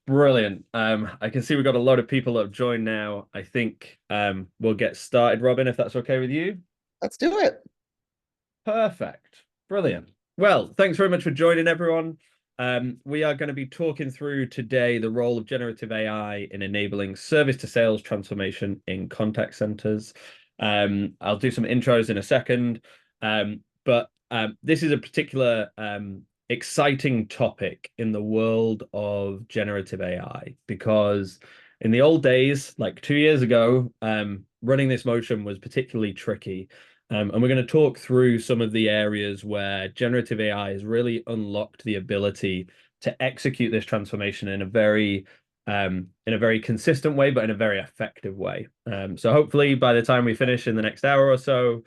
Brilliant. I can see we've got a lot of people that have joined now. I think we'll get started, Robin, if that's okay with you. Let's do it. Perfect. Brilliant. Well, thanks very much for joining, everyone. We are going to be talking through today the role of generative AI in enabling service to sales transformation in contact centers. I'll do some intros in a second, but this is a particular exciting topic in the world of generative AI because in the old days, like 2 years ago, running this motion was particularly tricky. And we're going to talk through some of the areas where generative AI has really unlocked the ability to execute this transformation in a very consistent way, but in a very effective way. So hopefully by the time we finish in the next hour or so,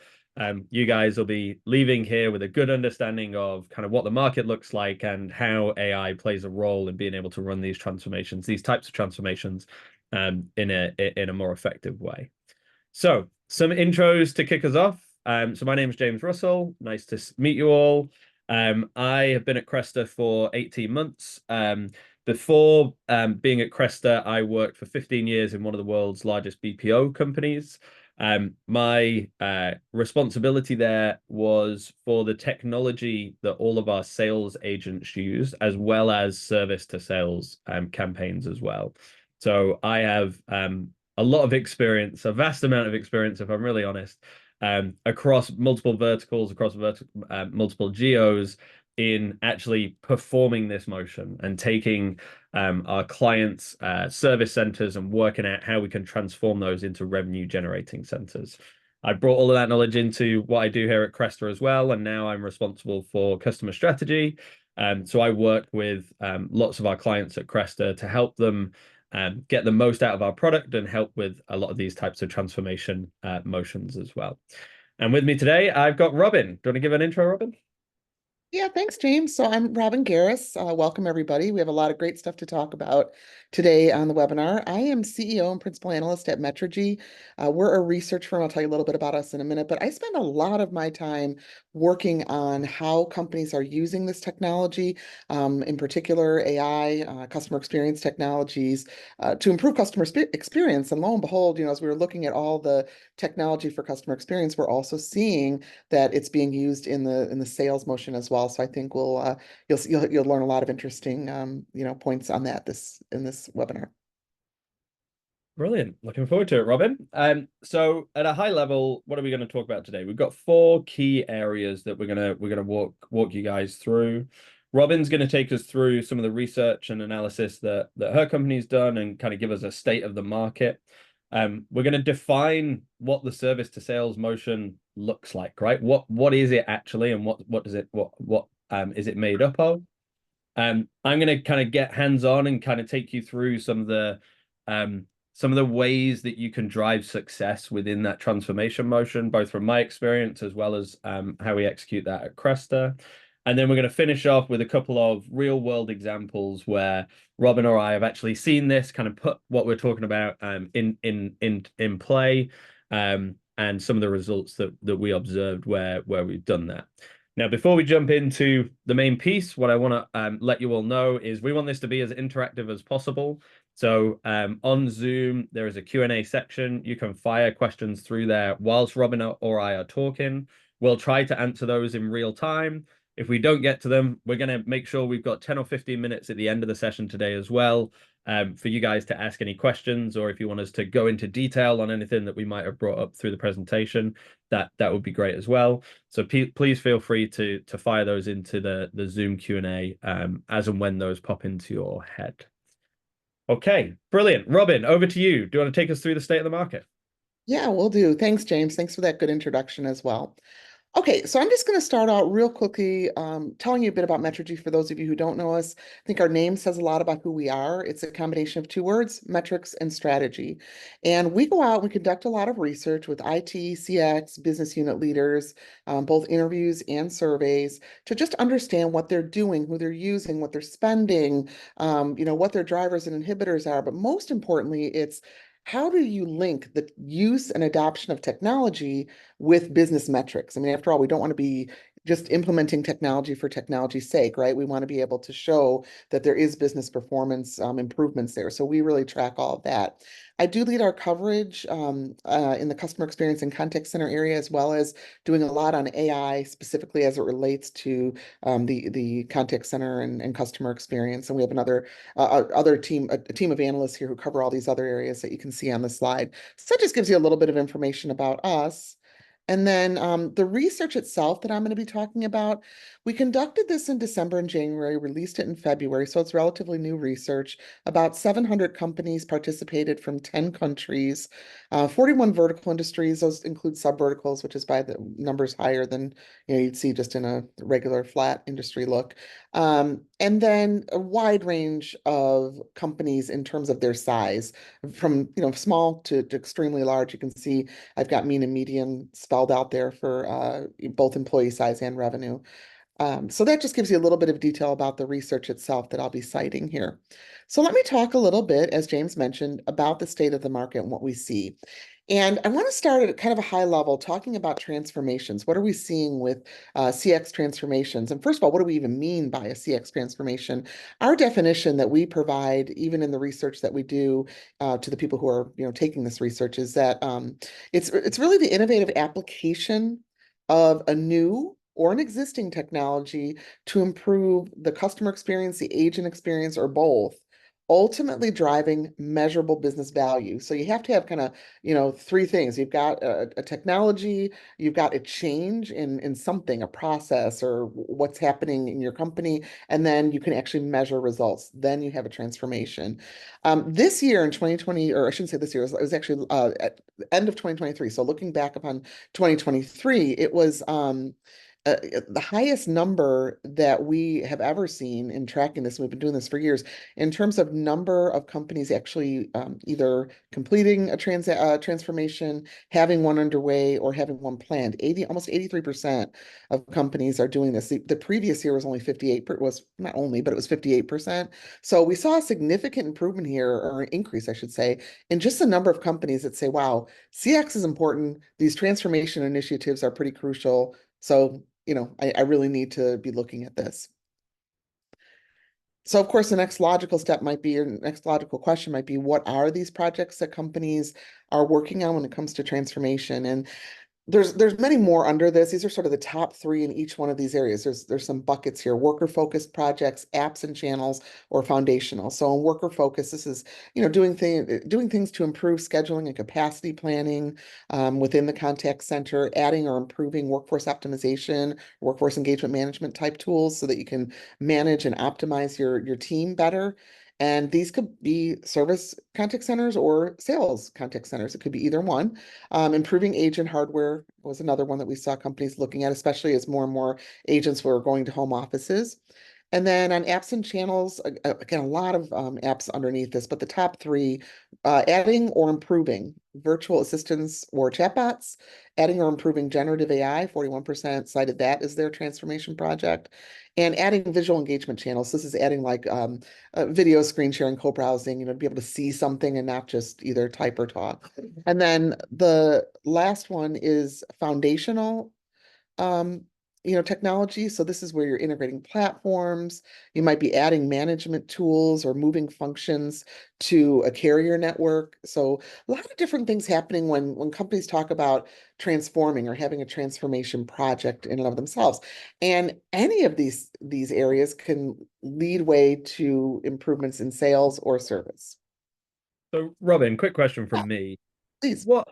you guys will be leaving here with a good understanding of kind of what the market looks like and how AI plays a role in being able to run these transformations, these types of transformations, in a more effective way. So, some intros to kick us off. So my name is James Russell. Nice to meet you all. I have been at Cresta for 18 months. Before being at Cresta, I worked for 15 years in one of the world's largest BPO companies. My responsibility there was for the technology that all of our sales agents use, as well as service to sales campaigns as well. So I have a lot of experience, a vast amount of experience, if I'm really honest, across multiple verticals, across multiple geos in actually performing this motion and taking our clients' service centers and working out how we can transform those into revenue generating centers. I brought all of that knowledge into what I do here at Cresta as well, and now I'm responsible for customer strategy. So I work with lots of our clients at Cresta to help them get the most out of our product and help with a lot of these types of transformation motions as well. And with me today, I've got Robin. Do you want to give an intro, Robin? Yeah, thanks, James. So I'm Robin Gareiss. Welcome, everybody. We have a lot of great stuff to talk about today on the webinar. I am CEO and Principal Analyst at Metrigy. We're a research firm. I'll tell you a little bit about us in a minute, but I spend a lot of my time working on how companies are using this technology, in particular AI, customer experience technologies, to improve customer experience. And lo and behold, as we were looking at all the technology for customer experience, we're also seeing that it's being used in the sales motion as well. So I think you'll learn a lot of interesting points on that in this webinar. Brilliant. Looking forward to it, Robin. So at a high level, what are we going to talk about today? We've got four key areas that we're gonna walk you guys through. Robin's going to take us through some of the research and analysis that her company's done and kind of give us a state of the market. We're going to define what the service to sales motion looks like, right? What is it actually, and what is it made up of? I'm going to kind of get hands on and kind of take you through some of the ways that you can drive success within that transformation motion, both from my experience as well as how we execute that at Cresta. And then we're going to finish off with a couple of real world examples where Robin or I have actually seen this, kind of put what we're talking about in play, and some of the results that we observed where we've done that. Now, before we jump into the main piece, what I want to let you all know is we want this to be as interactive as possible. So on Zoom, there is a Q&A section. You can fire questions through there whilst Robin or I are talking. We'll try to answer those in real time. If we don't get to them, we're going to make sure we've got 10 or 15 minutes at the end of the session today as well, for you guys to ask any questions, or if you want us to go into detail on anything that we might have brought up through the presentation, that would be great as well. So please feel free to fire those into the Zoom Q&A as and when those pop into your head. Okay, brilliant. Robin, over to you. Do you want to take us through the state of the market? Yeah, we'll do. Thanks, James. Thanks for that good introduction as well. Okay, so I'm just going to start out real quickly telling you a bit about Metrigy for those of you who don't know us. I think our name says a lot about who we are. It's a combination of two words, metrics and strategy. And we go out and we conduct a lot of research with IT, CX, business unit leaders, both interviews and surveys, to just understand what they're doing, who they're using, what they're spending, what their drivers and inhibitors are. But most importantly, it's how do you link the use and adoption of technology with business metrics? I mean, after all, we don't want to be just implementing technology for technology's sake, right? We want to be able to show that there is business performance improvements there. So we really track all of that. I do lead our coverage in the customer experience and contact center area, as well as doing a lot on AI, specifically as it relates to the contact center and customer experience. And we have other team, a team of analysts here who cover all these other areas that you can see on the slide. So that just gives you a little bit of information about us. And then the research itself that I'm going to be talking about, we conducted this in December and January, released it in February, so it's relatively new research. About 700 companies participated from 10 countries, 41 vertical industries. Those include sub-verticals, which is by the numbers higher than you'd see just in a regular flat industry look. And then a wide range of companies in terms of their size, from small to extremely large. You can see I've got mean and median spelled out there for both employee size and revenue. So that just gives you a little bit of detail about the research itself that I'll be citing here. So let me talk a little bit, as James mentioned, about the state of the market and what we see. And I want to start at kind of a high level, talking about transformations. What are we seeing with CX transformations? And first of all, what do we even mean by a CX transformation? Our definition that we provide, even in the research that we do to the people who are taking this research, is that it's really the innovative application of a new or an existing technology to improve the customer experience, the agent experience, or both, ultimately driving measurable business value. So you have to have kind of, three things. You've got a technology, you've got a change in something, a process, or what's happening in your company, and then you can actually measure results. Then you have a transformation. This year in 2020, or I shouldn't say this year, it was actually at the end of 2023. So looking back upon 2023, it was the highest number that we have ever seen in tracking this. We've been doing this for years in terms of number of companies actually either completing a transformation, having one underway, or having one planned. Almost 83% of companies are doing this. The previous year was only 58, was not only, but it was 58%. So we saw a significant improvement here, or increase, I should say, in just the number of companies that say, wow, CX is important. These transformation initiatives are pretty crucial. So I really need to be looking at this. So of course, the next logical step might be, or next logical question might be, what are these projects that companies are working on when it comes to transformation? And there's many more under this. These are sort of the top three in each one of these areas. There's some buckets here: worker focused projects, apps and channels, or foundational. So in worker focus, this is doing things to improve scheduling and capacity planning within the contact center, adding or improving workforce optimization, workforce engagement management type tools so that you can manage and optimize your team better. And these could be service contact centers or sales contact centers. It could be either one. Improving agent hardware was another one that we saw companies looking at, especially as more and more agents were going to home offices. And then on apps and channels, again, a lot of apps underneath this, but the top three, adding or improving virtual assistants or chatbots, adding or improving generative AI, 41% cited that as their transformation project, and adding visual engagement channels. This is adding like video screen sharing, co-browsing, to be able to see something and not just either type or talk. And then the last one is foundational technology. So this is where you're integrating platforms. You might be adding management tools or moving functions to a carrier network. So a lot of different things happening when companies talk about transforming or having a transformation project in and of themselves. And any of these areas can lead way to improvements in sales or service. So, Robin, quick question Yeah, from me. please. What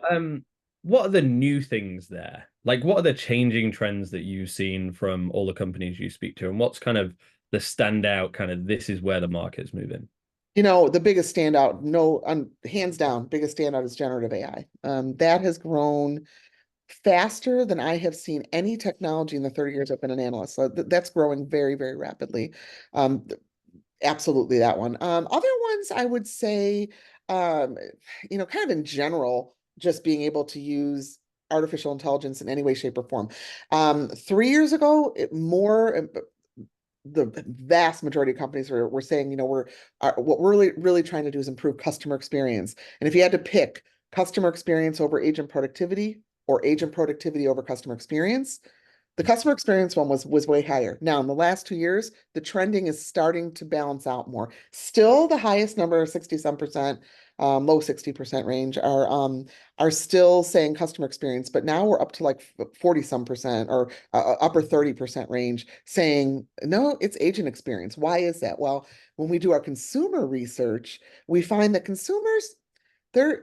are the new things there? Like, what are the changing trends that you've seen from all the companies you speak to, and what's kind of the standout kind of this is where the market's moving? The biggest standout, no, hands down, biggest standout is generative AI. That has grown faster than I have seen any technology in the 30 years I've been an analyst. So that's growing very, very rapidly. Um, Absolutely that one. Other ones I would say, um, kind of in general, just being able to use artificial intelligence in any way, shape, or form. 3 years ago, the vast majority of companies were saying, what we're really trying to do is improve customer experience. And if you had to pick customer experience over agent productivity or agent productivity over customer experience, The customer experience one was way higher. Now, in the last 2 years, the trending is starting to balance out more. Still, the highest number, 60 some percent, low 60% range, are still saying customer experience, but now we're up to like 40 some percent or upper 30% range saying no, it's agent experience. Why is that? Well, when we do our consumer research, we find that consumers, they're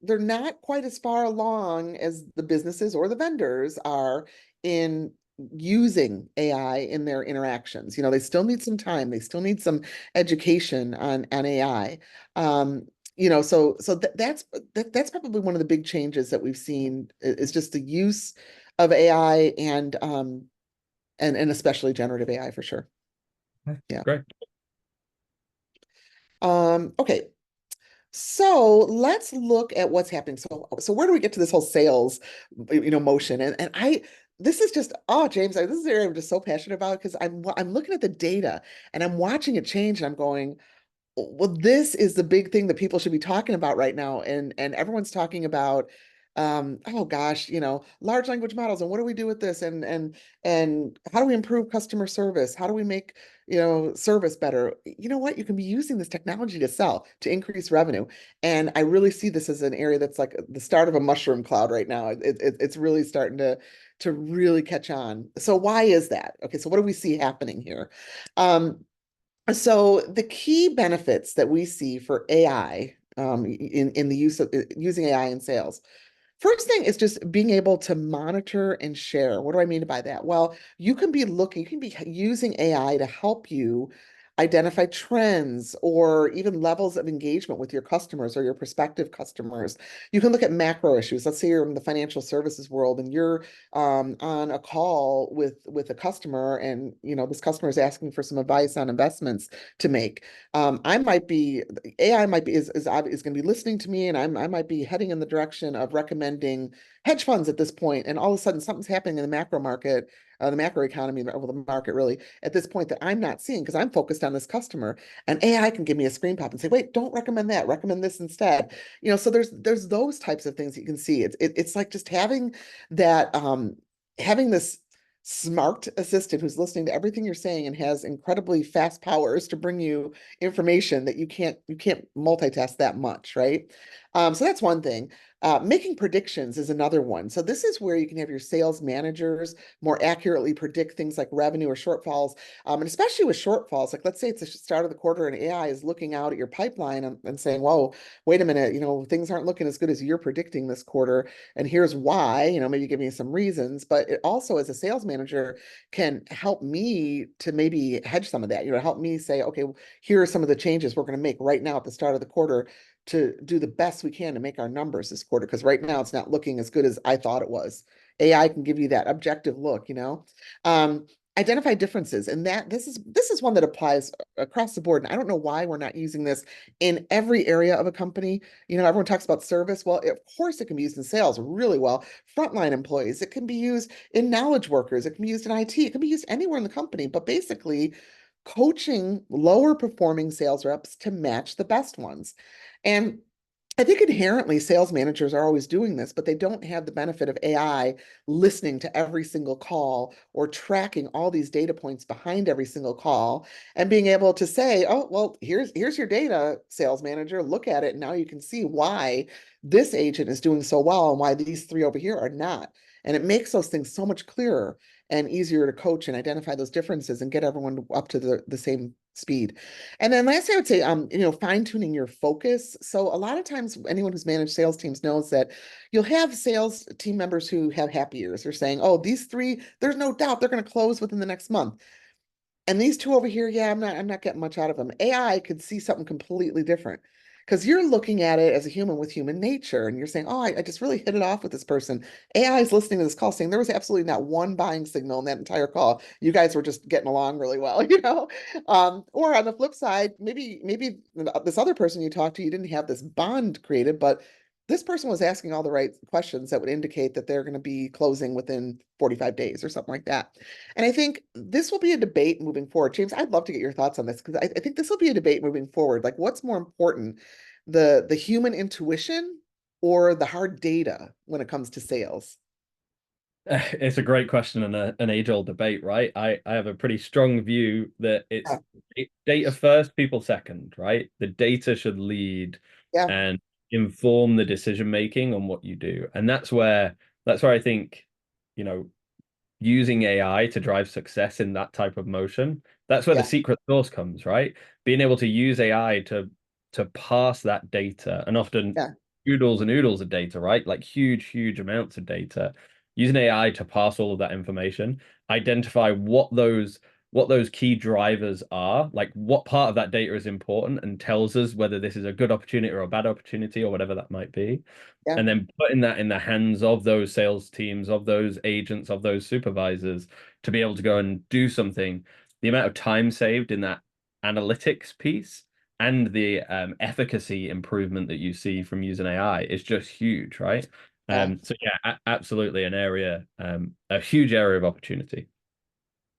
not quite as far along as the businesses or the vendors are in using AI in their interactions. They still need some time, they still need some education on AI. That's probably one of the big changes that we've seen is just the use of AI and especially generative AI for sure. Yeah. Great. Okay. So let's look at what's happening. So where do we get to this whole sales, motion? This is just, oh, James, this is an area I'm just so passionate about because I'm looking at the data and I'm watching it change and I'm going, well, this is the big thing that people should be talking about right now. And everyone's talking about, oh gosh, large language models and what do we do with this? And how do we improve customer service? How do we make, service better? You know what? You can be using this technology to sell, to increase revenue. And I really see this as an area that's like the start of a mushroom cloud right now. It's really starting to really catch on. So why is that? Okay, so what do we see happening here? So the key benefits that we see for AI in the use of using AI in sales. First thing is just being able to monitor and share. What do I mean by that? Well, you can be using AI to help you identify trends or even levels of engagement with your customers or your prospective customers. You can look at macro issues. Let's say you're in the financial services world and you're on a call with a customer, and this customer is asking for some advice on investments to make. I might be AI might be is going to be listening to me, and I might be heading in the direction of recommending hedge funds at this point, and all of a sudden something's happening in the macro market, the macro economy, or the market really at this point that I'm not seeing because I'm focused on this customer, and AI can give me a screen pop and say, wait, don't recommend that, recommend this instead. So there's those types of things that you can see. It's like just that having this smart assistant who's listening to everything you're saying and has incredibly fast powers to bring you information that you can't multitask that much, right? So that's one thing. Making predictions is another one. So this is where you can have your sales managers more accurately predict things like revenue or shortfalls. And especially with shortfalls, like let's say it's the start of the quarter and AI is looking out at your pipeline and saying, whoa, wait a minute, things aren't looking as good as you're predicting this quarter. And here's why, maybe give me some reasons. But it also, as a sales manager, can help me to maybe hedge some of that, help me say, okay, here are some of the changes we're going to make right now at the start of the quarter to do the best we can to make our numbers this quarter. Because right now it's not looking as good as I thought it was. AI can give you that objective look, identify differences, and this is one that applies across the board. And I don't know why we're not using this in every area of a company. Everyone talks about service. Well, of course it can be used in sales really well. Frontline employees, it can be used in knowledge workers, it can be used in IT, it can be used anywhere in the company. But basically, coaching lower performing sales reps to match the best ones. And I think inherently sales managers are always doing this, but they don't have the benefit of AI listening to every single call or tracking all these data points behind every single call and being able to say, oh, well, here's your data, sales manager. Look at it. And now you can see why this agent is doing so well and why these three over here are not. And it makes those things so much clearer and easier to coach and identify those differences and get everyone up to the same speed. And then lastly, I would say, fine tuning your focus. So a lot of times anyone who's managed sales teams knows that you'll have sales team members who have happy years. They're saying, oh, these three, there's no doubt they're going to close within the next month. And these two over here, yeah, I'm not getting much out of them. AI could see something completely different because you're looking at it as a human with human nature, and you're saying, oh, I just really hit it off with this person. AI is listening to this call saying there was absolutely not one buying signal in that entire call. You guys were just getting along really well, Or on the flip side, maybe this other person you talked to, you didn't have this bond created, but this person was asking all the right questions that would indicate that they're going to be closing within 45 days or something like that. And I think this will be a debate moving forward. James, I'd love to get your thoughts on this because I think this will be a debate moving forward. Like, what's more important, the human intuition or the hard data when it comes to sales? It's a great question and an age-old debate, right? I have a pretty strong view that Yeah, it's data first, people second, right? The data should lead yeah, and inform the decision making on what you do. And that's where I think, you know, using AI to drive success in that type of motion, that's where the yeah, secret sauce comes, right? Being able to use AI to parse that data and often yeah, oodles and oodles of data, right? Like huge, huge amounts of data. Using AI to parse all of that information, identify what those key drivers are, like what part of that data is important and tells us whether this is a good opportunity or a bad opportunity or whatever that might be, yeah, and then putting that in the hands of those sales teams, of those agents, of those supervisors to be able to go and do something. The amount of time saved in that analytics piece and the efficacy improvement that you see from using AI is just huge, right? yeah. So yeah, absolutely an area, a huge area of opportunity.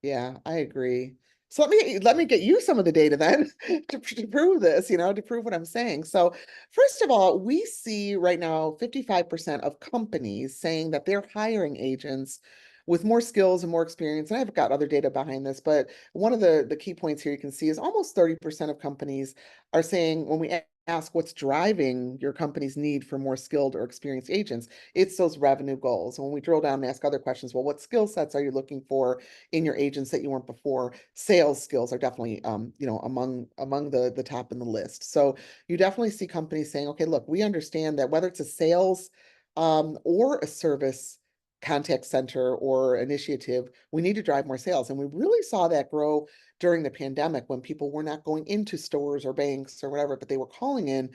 Yeah, I agree. So let me get you some of the data then to prove this, to prove what I'm saying. So first of all, we see right now 55% of companies saying that they're hiring agents with more skills and more experience. And I've got other data behind this, but one of the key points here you can see is almost 30% of companies are saying when we ask what's driving your company's need for more skilled or experienced agents, it's those revenue goals. And when we drill down and ask other questions, well, what skill sets are you looking for in your agents that you weren't before? Sales skills are definitely among the top in the list. So you definitely see companies saying, okay, look, we understand that whether it's a sales or a service contact center or initiative, we need to drive more sales. And we really saw that grow during the pandemic when people were not going into stores or banks or whatever, but they were calling in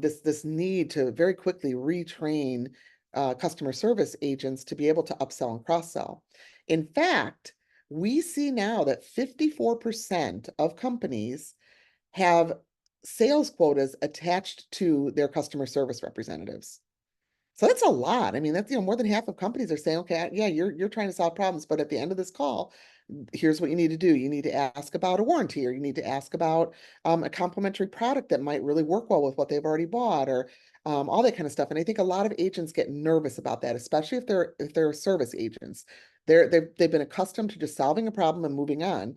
this need to very quickly retrain customer service agents to be able to upsell and cross sell. In fact, we see now that 54% of companies have sales quotas attached to their customer service representatives. So that's a lot. I mean, that's, more than half of companies are saying, okay, yeah, you're trying to solve problems, but at the end of this call, here's what you need to do. You need to ask about a warranty, or you need to ask about a complementary product that might really work well with what they've already bought, or all that kind of stuff. And I think a lot of agents get nervous about that, especially if they're service agents. They've been accustomed to just solving a problem and moving on.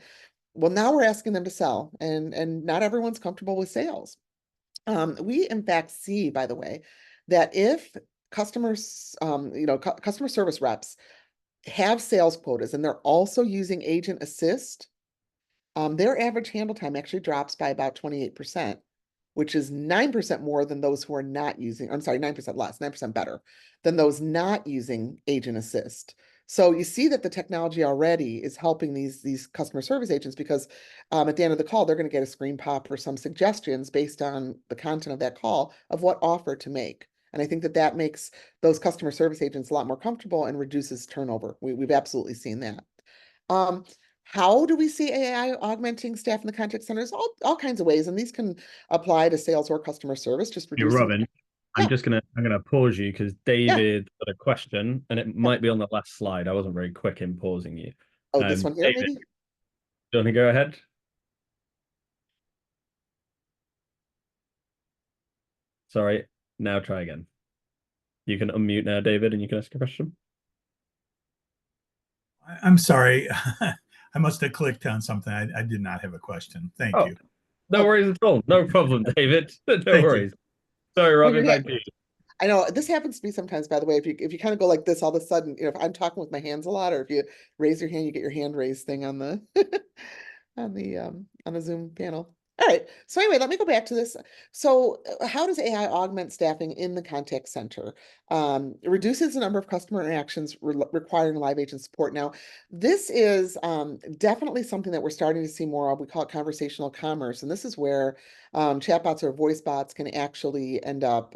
Well, now we're asking them to sell, and not everyone's comfortable with sales. We in fact see, by the way, that if customers, customer service reps have sales quotas and they're also using agent assist, their average handle time actually drops by about 28%, which is 9% more than those who are not using, I'm sorry, 9% less, 9% better than those not using agent assist. So you see that the technology already is helping these customer service agents because at the end of the call, they're going to get a screen pop or some suggestions based on the content of that call of what offer to make. And I think that makes those customer service agents a lot more comfortable and reduces turnover. We've absolutely seen that. Um, how do we see AI augmenting staff in the contact centers? All kinds of ways, and these can apply to sales or customer service, just You're reducing. Robin. Yeah, I'm gonna pause you because yeah, David got a question, and it yeah. might be on the last slide. I wasn't very quick in pausing you. Oh, this one here, David, maybe? do you want to go ahead? Sorry. Now try again. You can unmute now, David, and you can ask a question. I'm sorry. I must have clicked on something. I did not have a question. Thank Oh, you. no Oh, worries at all. No problem, David. No Thank you. worries. Sorry, oh, your Robin, hand. back to you. I know this happens to me sometimes, by the way. If you kind of go like this, all of a sudden, if I'm talking with my hands a lot, or if you raise your hand, you get your hand raised thing on the on the Zoom panel. All right. So anyway, let me go back to this. So how does AI augment staffing in the contact center? It reduces the number of customer interactions requiring live agent support. Now, this is definitely something that we're starting to see more of. We call it conversational commerce, and this is where chatbots or voice bots can actually end up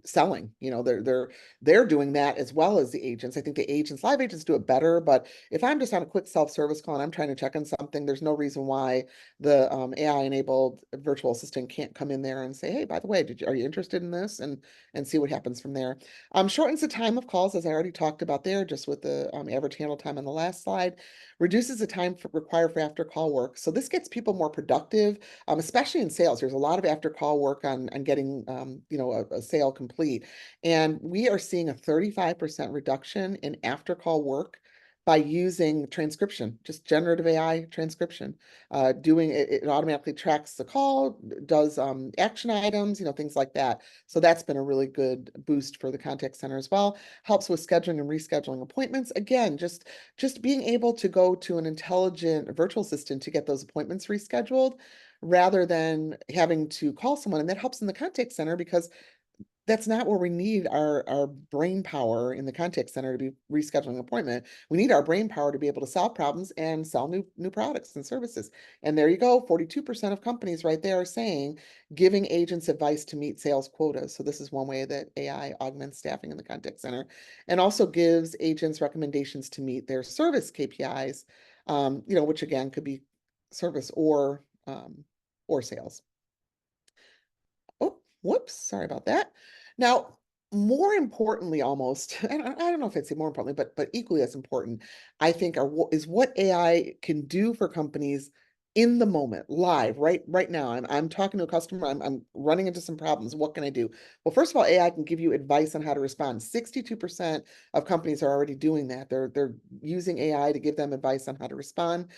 selling. They're doing that as well as the agents. I think the agents, live agents, do it better, but if I'm just on a quick self-service call and I'm trying to check on something, there's no reason why the AI-enabled virtual assistant can't come in there and say, "Hey, by the way, are you interested in this?" and see what happens from there. Shortens the time of calls, as I already talked about there, just with the average handle time on the last slide. Reduces the time required for after call work. So this gets people more productive, especially in sales. There's a lot of after call work on getting you know, a sale complete. And we are seeing a 35% reduction in after call work by using transcription, just generative AI transcription. Doing it, it automatically tracks the call, does action items, you know, things like that. So that's been a really good boost for the contact center as well. Helps with scheduling and rescheduling appointments. Again, just being able to go to an intelligent virtual assistant to get those appointments rescheduled rather than having to call someone. And that helps in the contact center because that's not where we need our brain power in the contact center to be rescheduling an appointment. We need our brain power to be able to solve problems and sell new products and services. And there you go, 42% of companies right there are saying giving agents advice to meet sales quotas. So this is one way that AI augments staffing in the contact center and also gives agents recommendations to meet their service KPIs, you know, which again could be service or sales. Oh, whoops, sorry about that. Now, more importantly, almost, and I don't know if I'd say more importantly, but equally as important, I think is what AI can do for companies in the moment, live, right now. I'm talking to a customer, I'm running into some problems. What can I do? Well, first of all, AI can give you advice on how to respond. 62% of companies are already doing that. They're using AI to give them advice on how to respond.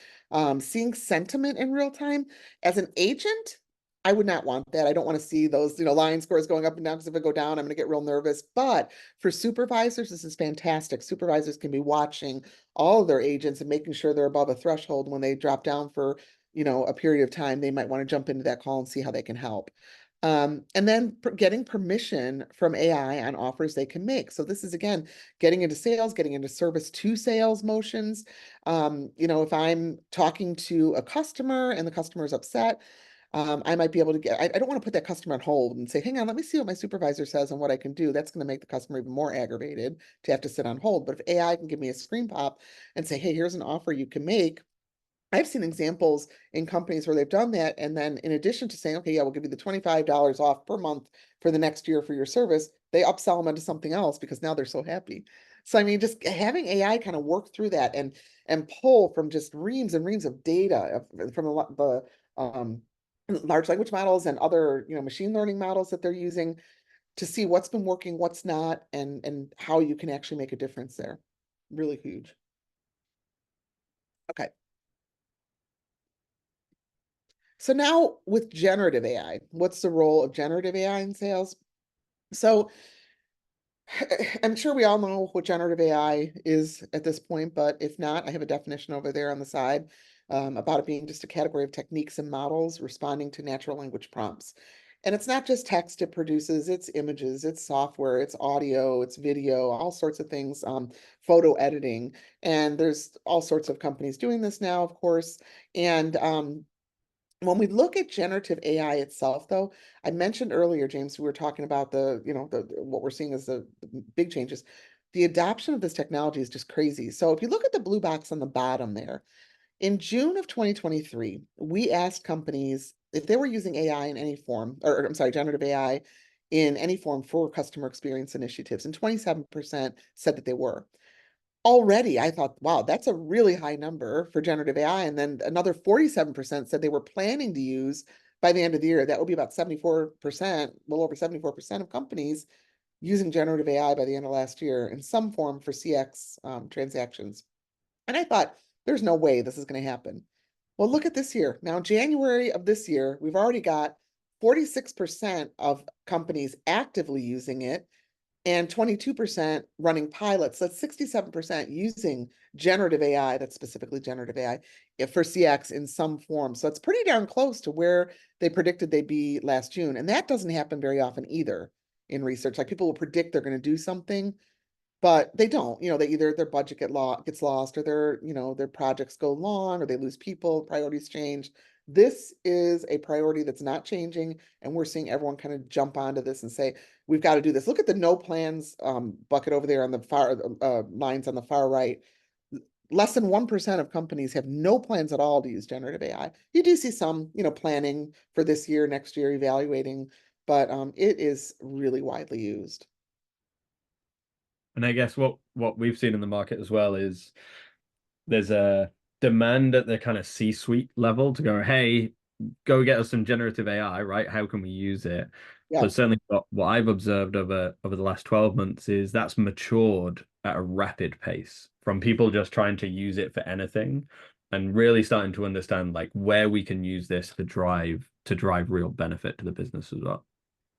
Seeing sentiment in real time. As an agent, I would not want that. I don't want to see those, you know, line scores going up and down because if I go down, I'm going to get real nervous. But for supervisors, this is fantastic. Supervisors can be watching all of their agents and making sure they're above a threshold. When they drop down for, you know, a period of time, they might want to jump into that call and see how they can help. And then getting permission from AI on offers they can make. So this is, again, getting into sales, getting into service to sales motions. You know, if I'm talking to a customer and the customer is upset, I might be able to get, I don't want to put that customer on hold and say, hang on, let me see what my supervisor says and what I can do. That's going to make the customer even more aggravated to have to sit on hold. But if AI can give me a screen pop and say, hey, here's an offer you can make. I've seen examples in companies where they've done that. And then in addition to saying, okay, yeah, we'll give you the $25 off per month for the next year for your service, they upsell them into something else because now they're so happy. So, I mean, just having AI kind of work through that and pull from just reams and reams of data from the large language models and other, you know, machine learning models that they're using to see what's been working, what's not, and how you can actually make a difference there. Really huge. Okay. So now with generative AI, what's the role of generative AI in sales? So I'm sure we all know what generative AI is at this point, but if not, I have a definition over there on the side about it being just a category of techniques and models responding to natural language prompts. And it's not just text it produces, it's images, it's software, it's audio, it's video, all sorts of things, photo editing. And there's all sorts of companies doing this now, of course. And when we look at generative AI itself, though, I mentioned earlier, James, we were talking about the, you know, what we're seeing as the big changes. The adoption of this technology is just crazy. So if you look at the blue box on the bottom there, in June of 2023, we asked companies if they were using AI in any form, or I'm sorry, generative AI in any form for customer experience initiatives, and 27% said that they were. Already, I thought, wow, that's a really high number for generative AI. And then another 47% said they were planning to use by the end of the year. That would be about 74%, well over 74% of companies using generative AI by the end of last year in some form for CX transactions. And I thought, there's no way this is going to happen. Well, look at this year. Now, January of this year, we've already got 46% of companies actively using it and 22% running pilots. That's 67% using generative AI, that's specifically generative AI, for CX in some form. So it's pretty darn close to where they predicted they'd be last June. And that doesn't happen very often either in research. Like people will predict they're going to do something, but they don't. You know, they either their budget gets lost, or their, you know, their projects go long, or they lose people, priorities change. This is a priority that's not changing, and we're seeing everyone kind of jump onto this and say, we've got to do this. Look at the no plans bucket over there on the far lines on the far right. Less than 1% of companies have no plans at all to use generative AI. You do see some, you know, planning for this year, next year, evaluating, but it is really widely used. And I guess what we've seen in the market as well is there's a demand at the kind of C-suite level to go, hey, go get us some generative AI, right? How can we use it? Yeah. But certainly what I've observed over the last 12 months is that's matured at a rapid pace from people just trying to use it for anything and really starting to understand like where we can use this to drive real benefit to the business as well.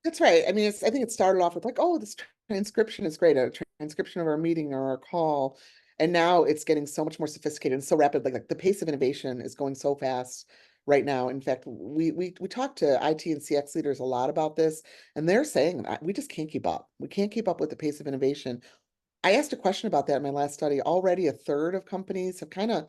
That's right. I mean, I think it started off with like, oh, this transcription is great, a transcription of our meeting or our call. And now it's getting so much more sophisticated and so rapid. Like the pace of innovation is going so fast right now. In fact, we talk to IT and CX leaders a lot about this, and they're saying we just can't keep up. We can't keep up with the pace of innovation. I asked a question about that in my last study. Already a third of companies have kind of,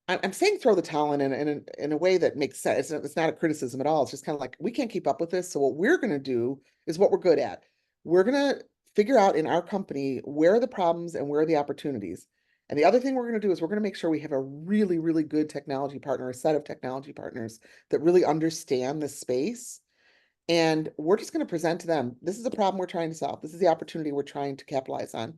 I'm saying throw the towel in a way that makes sense. It's not a criticism at all. It's just kind of like, we can't keep up with this. So what we're going to do is what we're good at. We're going to figure out in our company where are the problems and where are the opportunities. And the other thing we're going to do is we're going to make sure we have a really, really good technology partner, a set of technology partners that really understand the space. And we're just going to present to them, this is a problem we're trying to solve. This is the opportunity we're trying to capitalize on.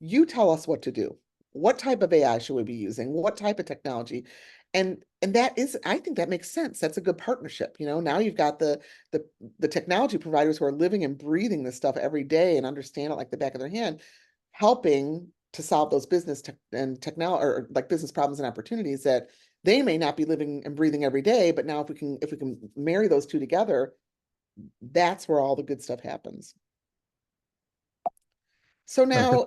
You tell us what to do. What type of AI should we be using? What type of technology? And that is, I think that makes sense. That's a good partnership. Now you've got the technology providers who are living and breathing this stuff every day and understand it like the back of their hand, helping to solve those business and technology or like business problems and opportunities that they may not be living and breathing every day. But now if we can marry those two together, that's where all the good stuff happens. So That's now,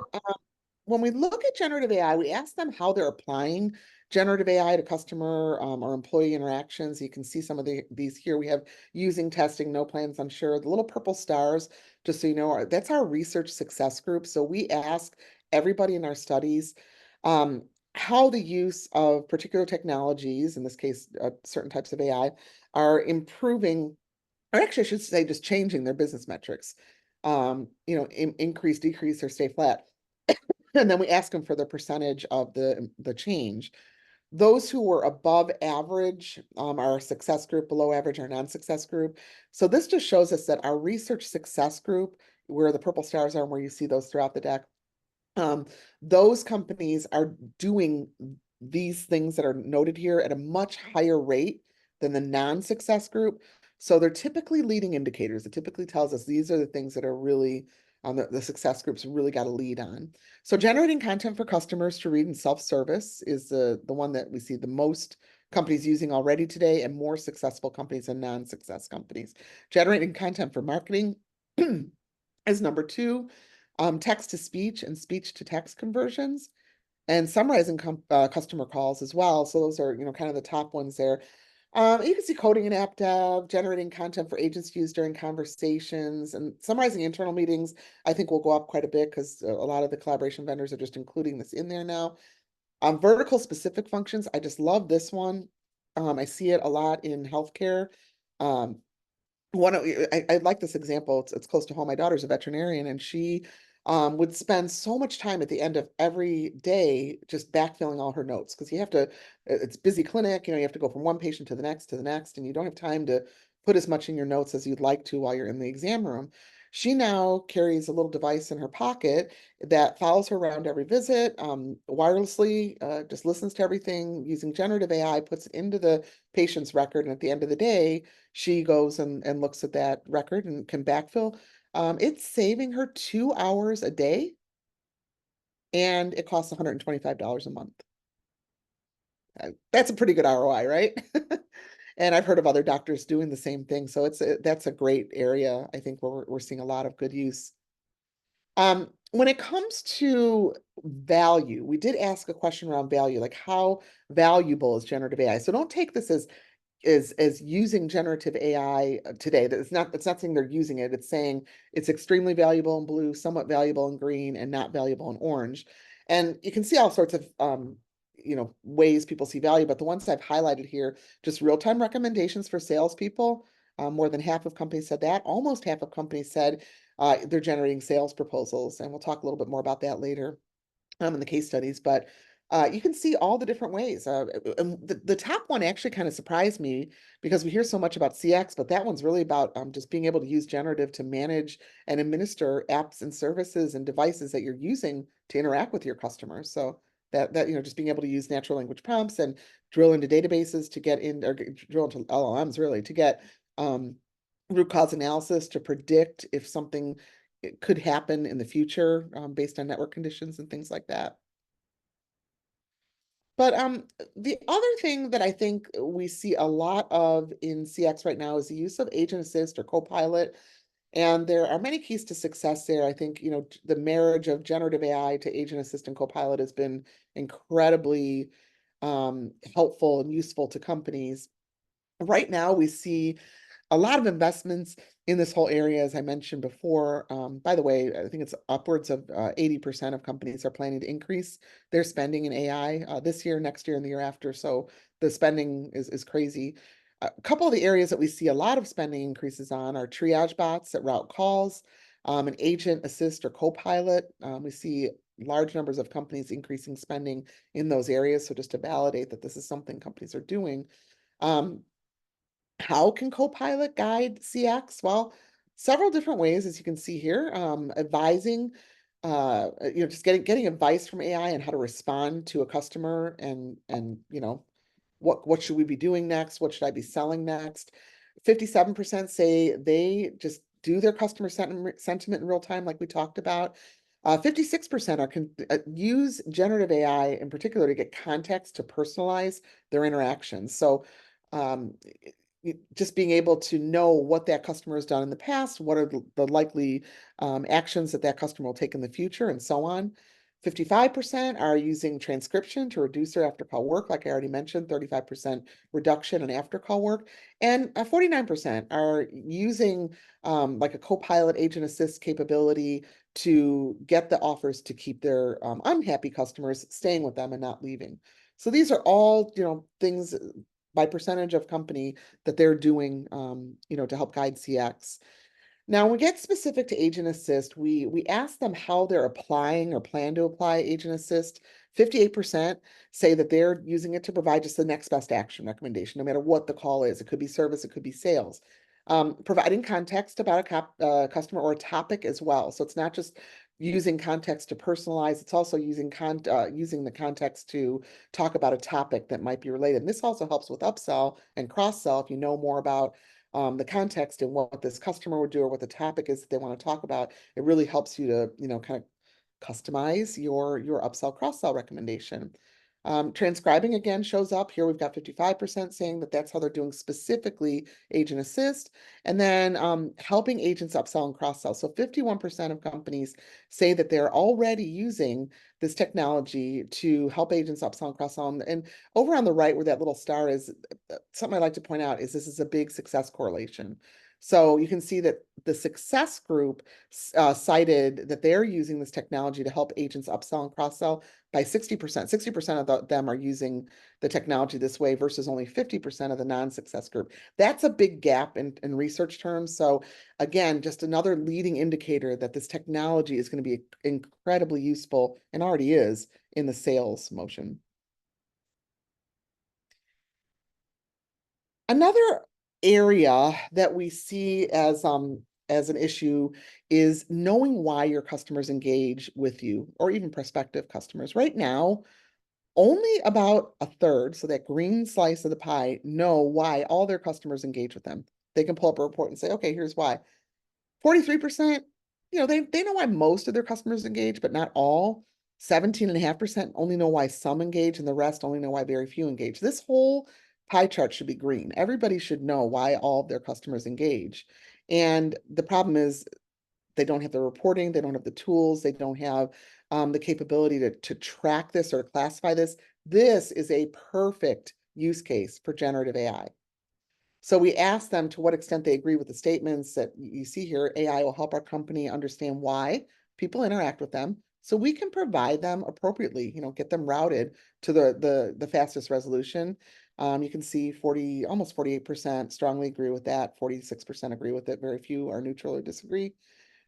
when we look at generative AI, we ask them how they're applying generative AI to customer or employee interactions. You can see some of these here. We have using, testing, no plans, unsure. The little purple stars, just so you know, that's our research success group. So we ask everybody in our studies how the use of particular technologies, in this case, certain types of AI, are improving, or actually I should say just changing their business metrics. Increase, decrease, or stay flat. And then we ask them for the percentage of the change. Those who were above average are our success group, below average our non-success group. So this just shows us that our research success group, where the purple stars are and where you see those throughout the deck, those companies are doing these things that are noted here at a much higher rate than the non-success group. So they're typically leading indicators. It typically tells us these are the things that are really the success groups really got to lead on. So generating content for customers to read in self-service is the one that we see the most companies using already today, and more successful companies than non-success companies. Generating content for marketing is number two. Text to speech and speech to text conversions, and summarizing customer calls as well. So those are, kind of the top ones there. You can see coding and app dev, generating content for agents to use during conversations, and summarizing internal meetings, I think will go up quite a bit because a lot of the collaboration vendors are just including this in there now. Vertical specific functions, I just love this one. I see it a lot in healthcare. Um, I like this example. It's close to home. My daughter's a veterinarian, and she would spend so much time at the end of every day just backfilling all her notes, because it's busy clinic, you have to go from one patient to the next, and you don't have time to put as much in your notes as you'd like to while you're in the exam room. She now carries a little device in her pocket that follows her around every visit, wirelessly, just listens to everything using generative AI, puts it into the patient's record, and at the end of the day, she goes and looks at that record and can backfill. It's saving her 2 hours a day, and it costs $125 a month. That's a pretty good ROI, right? And I've heard of other doctors doing the same thing. So that's a great area, I think, where we're seeing a lot of good use. When it comes to value, we did ask a question around value, like how valuable is generative AI? So don't take this as using generative AI today. It's not saying they're using it. It's saying it's extremely valuable in blue, somewhat valuable in green, and not valuable in orange. And you can see all sorts of ways people see value, but the ones I've highlighted here, just real-time recommendations for salespeople. More than half of companies said that. Almost half of companies said they're generating sales proposals, and we'll talk a little bit more about that later in the case studies. But you can see all the different ways. And the top one actually kind of surprised me, because we hear so much about CX, but that one's really about just being able to use generative to manage and administer apps and services and devices that you're using to interact with your customers. So that just being able to use natural language prompts and drill into databases to get in, or drill into LLMs really to get root cause analysis to predict if something could happen in the future based on network conditions and things like that. But the other thing that I think we see a lot of in CX right now is the use of agent assist or copilot. And there are many keys to success there. I think, the marriage of generative AI to agent assist and copilot has been incredibly helpful and useful to companies. Right now, we see a lot of investments in this whole area, as I mentioned before. By the way, I think it's upwards of 80% of companies are planning to increase their spending in AI this year, next year, and the year after. So the spending is crazy. A couple of the areas that we see a lot of spending increases on are triage bots that route calls, an agent assist or copilot. We see large numbers of companies increasing spending in those areas. So just to validate that this is something companies are doing. How can Copilot guide CX? Well, several different ways, as you can see here. Advising, just getting advice from AI on how to respond to a customer and what should we be doing next? What should I be selling next? 57% say they just do their customer sentiment in real time, like we talked about. 56% use generative AI in particular to get context to personalize their interactions. So um, just being able to know what that customer has done in the past, what are the likely actions that customer will take in the future, and so on. 55% are using transcription to reduce their after-call work, like I already mentioned, 35% reduction in after-call work. And 49% are using like a Copilot agent assist capability to get the offers to keep their unhappy customers staying with them and not leaving. So these are all, things by percentage of company that they're doing, to help guide CX. Now, when we get specific to agent assist, we ask them how they're applying or plan to apply agent assist. 58% say that they're using it to provide just the next best action recommendation, no matter what the call is. It could be service, it could be sales. Providing context about a customer or a topic as well. So it's not just using context to personalize, it's also using the context to talk about a topic that might be related. And this also helps with upsell and cross-sell if you know more about the context and what this customer would do or what the topic is that they want to talk about. It really helps you to, kind of customize your upsell cross-sell recommendation. Transcribing again shows up here. We've got 55% saying that that's how they're doing specifically agent assist, and then helping agents upsell and cross-sell. So 51% of companies say that they're already using this technology to help agents upsell and cross-sell. And over on the right where that little star is, something I like to point out is this is a big success correlation. So you can see that the success group cited that they're using this technology to help agents upsell and cross-sell by 60%. 60% of them are using the technology this way versus only 50% of the non-success group. That's a big gap in research terms. So again, just another leading indicator that this technology is going to be incredibly useful and already is in the sales motion. Another area that we see as an issue is knowing why your customers engage with you or even prospective customers. Right now, only about a third, so that green slice of the pie, know why all their customers engage with them. They can pull up a report and say, okay, here's why. 43%, they know why most of their customers engage, but not all. 17.5% only know why some engage, and the rest only know why very few engage. This whole pie chart should be green. Everybody should know why all of their customers engage. And the problem is they don't have the reporting, they don't have the tools, they don't have the capability to track this or classify this. This is a perfect use case for generative AI. So we asked them to what extent they agree with the statements that you see here. AI will help our company understand why people interact with them, so we can provide them appropriately, get them routed to the fastest resolution. You can see almost 48% strongly agree with that, 46% agree with it, very few are neutral or disagree.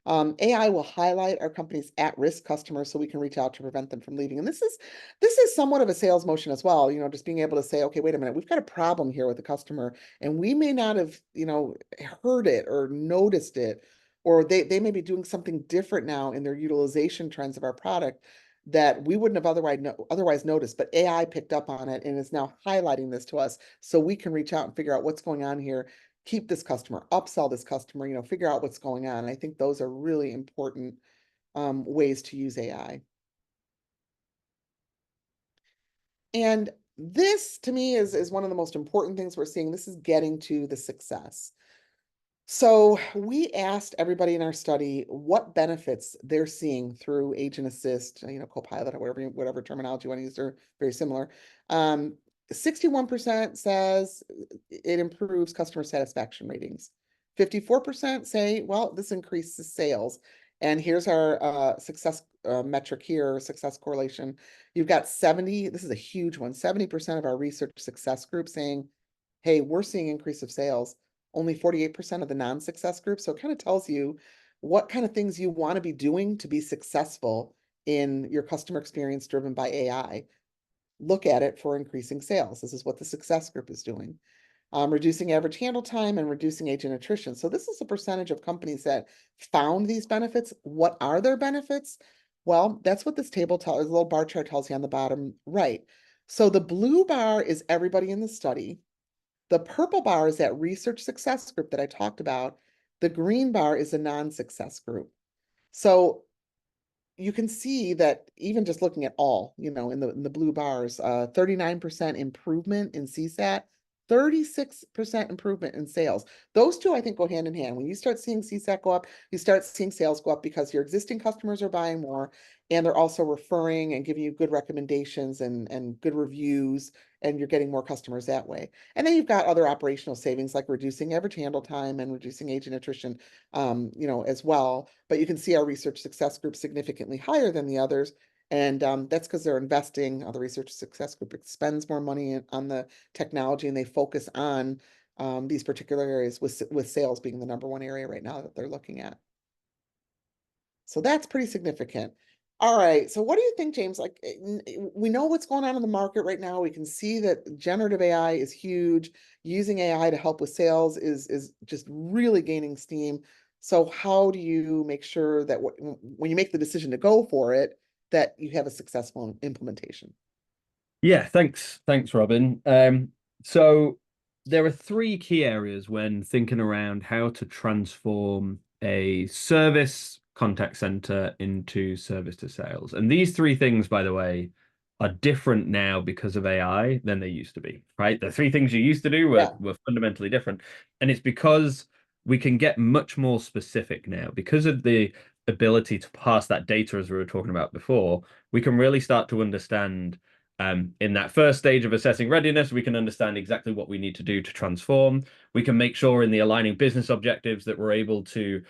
AI will highlight our company's at-risk customers so we can reach out to prevent them from leaving. And this is somewhat of a sales motion as well, just being able to say, okay, wait a minute, we've got a problem here with the customer, and we may not have, heard it or noticed it, or they may be doing something different now in their utilization trends of our product. that we wouldn't have otherwise noticed, but AI picked up on it and is now highlighting this to us so we can reach out and figure out what's going on here, keep this customer, upsell this customer, figure out what's going on. And I think those are really important ways to use AI. And this to me is one of the most important things we're seeing. This is getting to the success. So we asked everybody in our study what benefits they're seeing through Agent Assist, Copilot, or whatever terminology you want to use, they're very similar. 61% says it improves customer satisfaction ratings. 54% say, well, this increases sales. And here's our success metric here, success correlation. You've got 70, this is a huge one, 70% of our research success group saying, hey, we're seeing increase of sales. Only 48% of the non-success group. So it kind of tells you what kind of things you want to be doing to be successful in your customer experience driven by AI. Look at it for increasing sales. This is what the success group is doing. Reducing average handle time and reducing agent attrition. So this is a percentage of companies that found these benefits. What are their benefits? Well, that's what this table tells, the little bar chart tells you on the bottom right. So the blue bar is everybody in the study. The purple bar is that research success group that I talked about. The green bar is a non-success group. So you can see that even just looking at all, in the blue bars, 39% improvement in CSAT, 36% improvement in sales. Those two, I think, go hand in hand. When you start seeing CSAT go up, you start seeing sales go up because your existing customers are buying more, and they're also referring and giving you good recommendations and good reviews, and you're getting more customers that way. And then you've got other operational savings like reducing average handle time and reducing agent attrition, as well. But you can see our research success group significantly higher than the others. And that's because they're investing, the research success group spends more money on the technology, and they focus on these particular areas, with sales being the number one area right now that they're looking at. So that's pretty significant. All right. So what do you think, James? Like, we know what's going on in the market right now. We can see that generative AI is huge. Using AI to help with sales is just really gaining steam. So how do you make sure that when you make the decision to go for it, that you have a successful implementation? Yeah, thanks, Robin. So there are three key areas when thinking around how to transform a service contact center into service to sales. And these three things, by the way, are different now because of AI than they used to be, right? The three things you used to do were fundamentally different. And it's because we can get much more specific now because of the ability to pass that data, as we were talking about before. We can really start to understand in that first stage of assessing readiness, we can understand exactly what we need to do to transform. We can make sure in the aligning business objectives that we're able to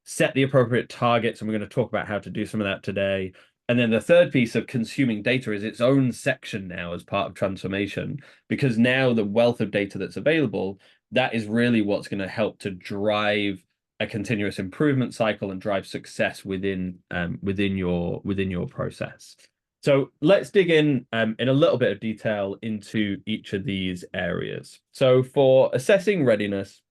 set the appropriate targets, and we're going to talk about how to do some of that today. And then the third piece of consuming data is its own section now as part of transformation, because now the wealth of data that's available, that is really what's going to help to drive a continuous improvement cycle and drive success within your process. So let's dig in a little bit of detail into each of these areas. So for assessing readiness,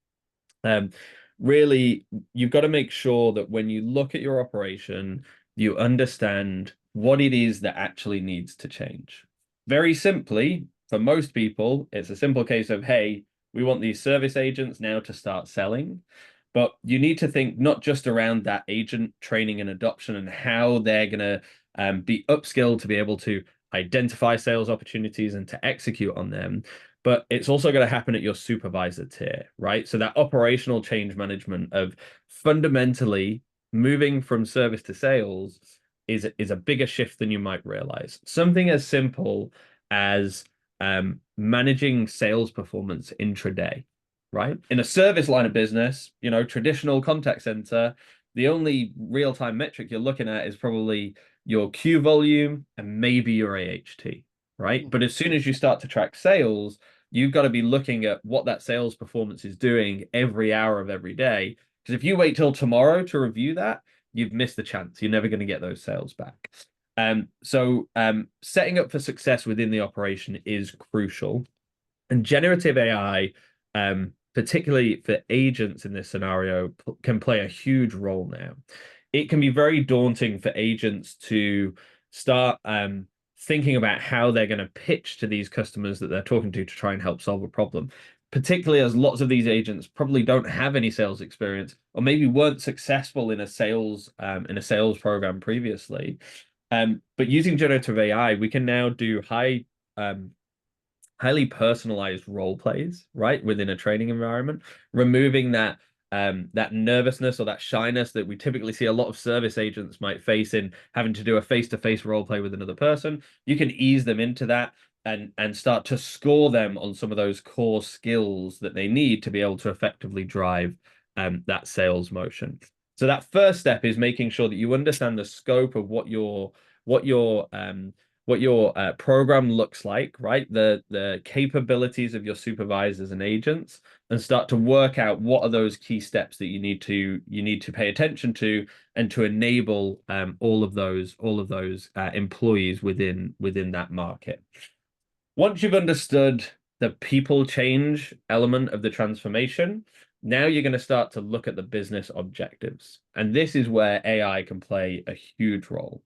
really, you've got to make sure that when you look at your operation, you understand what it is that actually needs to change. Very simply, for most people, it's a simple case of, hey, we want these service agents now to start selling. But you need to think not just around that agent training and adoption and how they're going to be upskilled to be able to identify sales opportunities and to execute on them, but it's also going to happen at your supervisor tier, right? So that operational change management of fundamentally moving from service to sales is a bigger shift than you might realize. Something as simple as managing sales performance intraday, right? In a service line of business, traditional contact center, the only real-time metric you're looking at is probably your queue volume and maybe your AHT, right? But as soon as you start to track sales, you've got to be looking at what that sales performance is doing every hour of every day. Because if you wait till tomorrow to review that, you've missed the chance. You're never going to get those sales back. So setting up for success within the operation is crucial. And generative AI, particularly for agents in this scenario, can play a huge role now. It can be very daunting for agents to start thinking about how they're going to pitch to these customers that they're talking to try and help solve a problem. Particularly as lots of these agents probably don't have any sales experience, or maybe weren't successful in a sales program previously. But using generative AI, we can now do highly personalized role plays, right, within a training environment, removing that nervousness or that shyness that we typically see a lot of service agents might face in having to do a face-to-face role play with another person. You can ease them into that and start to score them on some of those core skills that they need to be able to effectively drive that sales motion. So that first step is making sure that you understand the scope of what your program looks like, right? The capabilities of your supervisors and agents, and start to work out what are those key steps that you need to pay attention to, and to enable all of those employees within that market. Once you've understood the people change element of the transformation, now you're going to start to look at the business objectives. And this is where AI can play a huge role.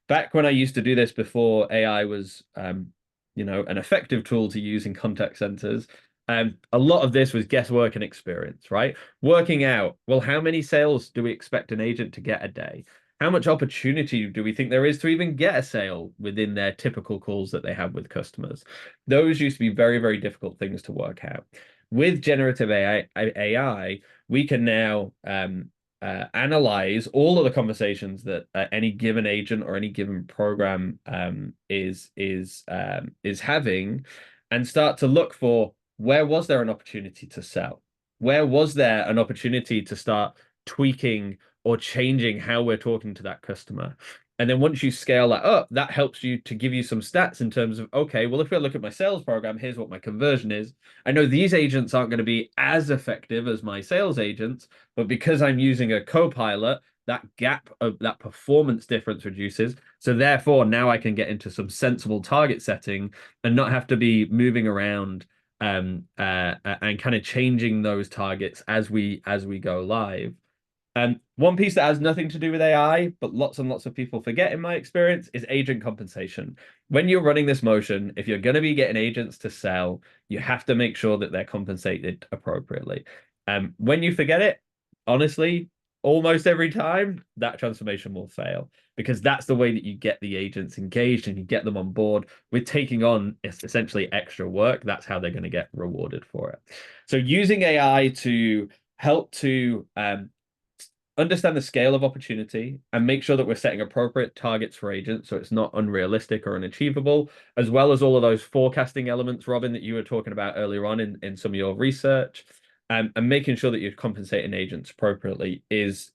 Back when I used to do this before AI was, an effective tool to use in contact centers, a lot of this was guesswork and experience, right? Working out, well, how many sales do we expect an agent to get a day? How much opportunity do we think there is to even get a sale within their typical calls that they have with customers? Those used to be very, very difficult things to work out. With generative AI, we can now analyze all of the conversations that any given agent or any given program is having, and start to look for, where was there an opportunity to sell? Where was there an opportunity to start tweaking or changing how we're talking to that customer? And then once you scale that up, that helps you to give you some stats in terms of, okay, well, if we look at my sales program, here's what my conversion is. I know these agents aren't going to be as effective as my sales agents, but because I'm using a co-pilot, that gap of that performance difference reduces. So therefore, now I can get into some sensible target setting and not have to be moving around and kind of changing those targets as we go live. One piece that has nothing to do with AI, but lots and lots of people forget in my experience, is agent compensation. When you're running this motion, if you're going to be getting agents to sell, you have to make sure that they're compensated appropriately. When you forget it, honestly, almost every time that transformation will fail, because that's the way that you get the agents engaged and you get them on board with taking on essentially extra work. That's how they're going to get rewarded for it. So using AI to help to understand the scale of opportunity and make sure that we're setting appropriate targets for agents so it's not unrealistic or unachievable, as well as all of those forecasting elements, Robin, that you were talking about earlier on in some of your research, and making sure that you're compensating agents appropriately is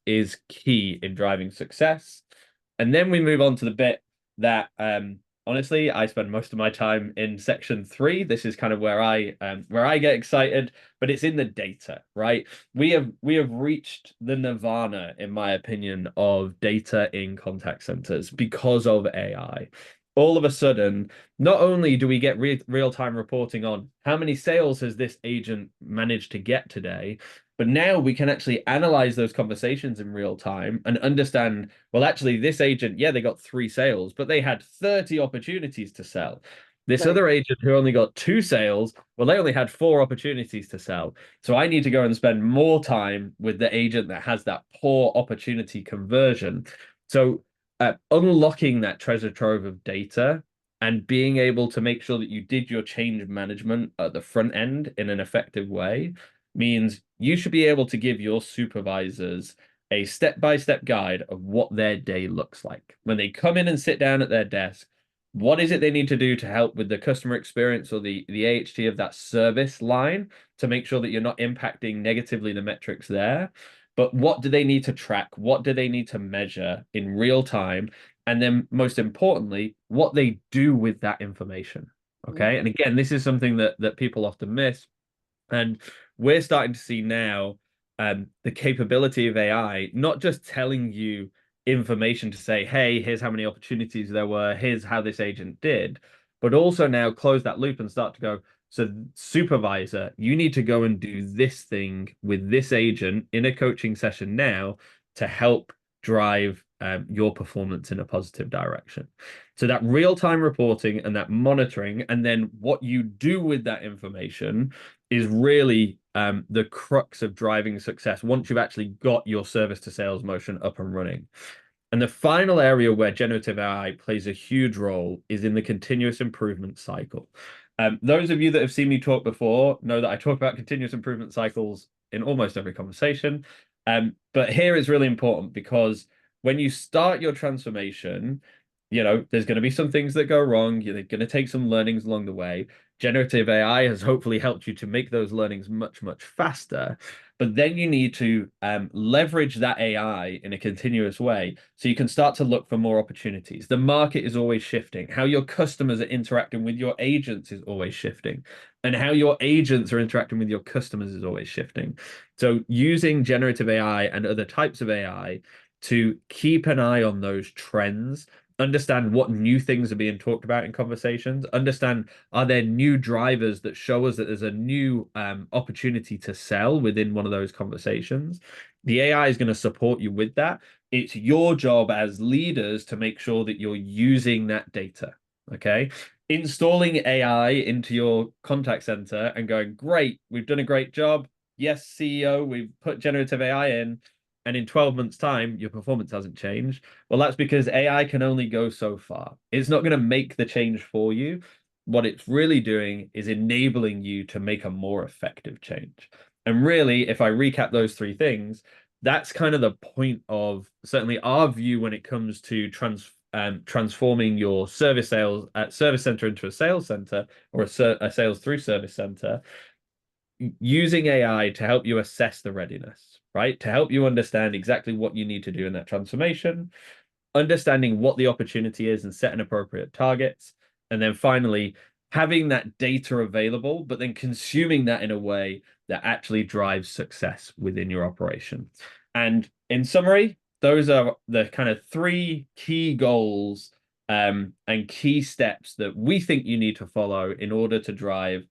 key in driving success. And then we move on to the bit that honestly, I spend most of my time in section 3. This is kind of where I get excited, but it's in the data, right? We have reached the nirvana, in my opinion, of data in contact centers because of AI. All of a sudden, not only do we get real-time reporting on how many sales has this agent managed to get today, but now we can actually analyze those conversations in real time and understand, well, actually, this agent, yeah, they got 3 sales, but they had 30 opportunities to sell. This other agent who only got 2 sales, well, they only had 4 opportunities to sell. So I need to go and spend more time with the agent that has that poor opportunity conversion. So unlocking that treasure trove of data and being able to make sure that you did your change management at the front end in an effective way means you should be able to give your supervisors a step-by-step guide of what their day looks like. When they come in and sit down at their desk, what is it they need to do to help with the customer experience or the AHT of that service line to make sure that you're not impacting negatively the metrics there? But what do they need to track? What do they need to measure in real time? And then most importantly, what they do with that information. Okay. And again, this is something that people often miss. And we're starting to see now the capability of AI, not just telling you information to say, hey, here's how many opportunities there were, here's how this agent did, but also now close that loop and start to go, so supervisor, you need to go and do this thing with this agent in a coaching session now to help drive your performance in a positive direction. So that real-time reporting and that monitoring, and then what you do with that information is really the crux of driving success once you've actually got your service to sales motion up and running. And the final area where generative AI plays a huge role is in the continuous improvement cycle. Those of you that have seen me talk before know that I talk about continuous improvement cycles in almost every conversation. But here is really important because when you start your transformation, there's going to be some things that go wrong. You're going to take some learnings along the way. Generative AI has hopefully helped you to make those learnings much, much faster. But then you need to leverage that AI in a continuous way so you can start to look for more opportunities. The market is always shifting. How your customers are interacting with your agents is always shifting. And how your agents are interacting with your customers is always shifting. So using generative AI and other types of AI to keep an eye on those trends, understand what new things are being talked about in conversations, understand, are there new drivers that show us that there's a new opportunity to sell within one of those conversations. The AI is going to support you with that. It's your job as leaders to make sure that you're using that data. Okay. Installing AI into your contact center and going, great, we've done a great job. Yes, CEO, we've put generative AI in. And in 12 months' time, your performance hasn't changed. Well, that's because AI can only go so far. It's not going to make the change for you. What it's really doing is enabling you to make a more effective change. And really, if I recap those three things, that's kind of the point of certainly our view when it comes to transforming your service center into a sales center, or a sales through service center, using AI to help you assess the readiness, right? To help you understand exactly what you need to do in that transformation, understanding what the opportunity is and setting appropriate targets. And then finally, having that data available, but then consuming that in a way that actually drives success within your operation. And in summary, those are the kind of three key goals and key steps that we think you need to follow in order to drive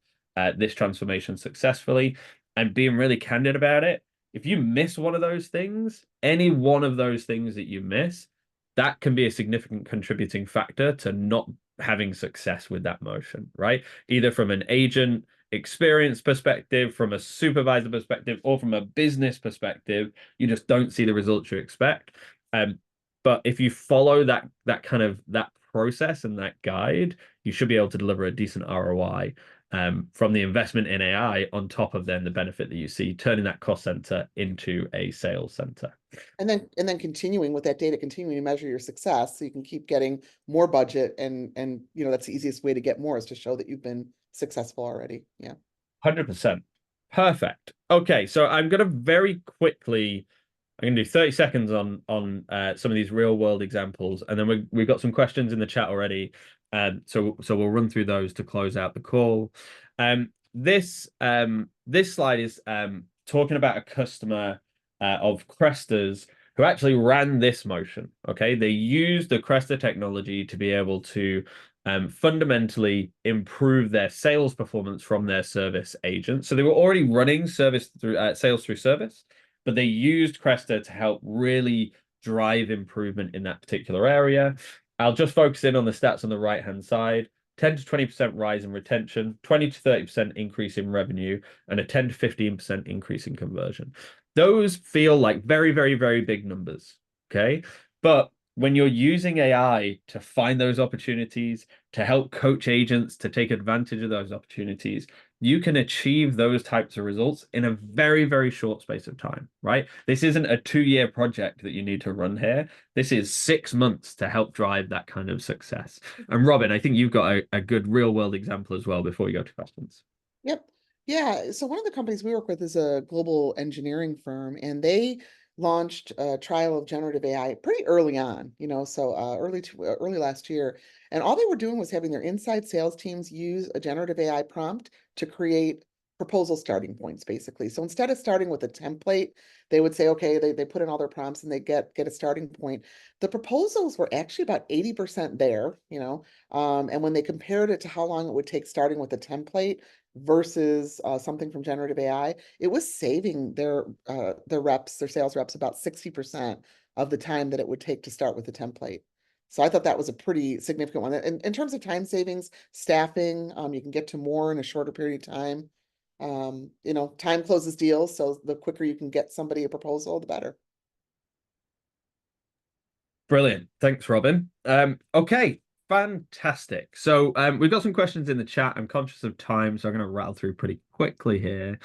this transformation successfully. And being really candid about it, if you miss one of those things, any one of those things that you miss, that can be a significant contributing factor to not having success with that motion, right? Either from an agent experience perspective, from a supervisor perspective, or from a business perspective, you just don't see the results you expect. But if you follow that process and that guide, you should be able to deliver a decent ROI from the investment in AI, on top of then the benefit that you see turning that cost center into a sales center. And then continuing with that data, continuing to measure your success so you can keep getting more budget, and that's the easiest way to get more, is to show that you've been successful already. Yeah. 100%. Perfect. Okay, so I'm going to very quickly, I'm going to do 30 seconds on some of these real world examples, and then we've got some questions in the chat already. So we'll run through those to close out the call. This slide is talking about a customer of Cresta's who actually ran this motion. Okay, they used the Cresta technology to be able to fundamentally improve their sales performance from their service agents. So they were already running sales through service, but they used Cresta to help really drive improvement in that particular area. I'll just focus in on the stats on the right-hand side. 10 to 20% rise in retention, 20 to 30% increase in revenue, and a 10 to 15% increase in conversion. Those feel like very, very, very big numbers, okay? But when you're using AI to find those opportunities, to help coach agents to take advantage of those opportunities, you can achieve those types of results in a very, very short space of time, right? This isn't a 2-year project that you need to run here. This is 6 months to help drive that kind of success. And Robin, I think you've got a good real world example as well before we go to questions. Yep. Yeah. So one of the companies we work with is a global engineering firm, and they launched a trial of generative AI pretty early on, so early last year. And all they were doing was having their inside sales teams use a generative AI prompt to create proposal starting points, basically. So instead of starting with a template, they would say, okay, they put in all their prompts and they get a starting point. The proposals were actually about 80% there, and when they compared it to how long it would take starting with a template, versus something from generative AI, it was saving their reps, their sales reps, about 60% of the time that it would take to start with the template. So I thought that was a pretty significant one. And in terms of time savings, staffing, you can get to more in a shorter period of time. You know, time closes deals, so the quicker you can get somebody a proposal, the better. Brilliant. Thanks, Robin. Okay, fantastic. So we've got some questions in the chat. I'm conscious of time, so I'm going to rattle through pretty quickly here.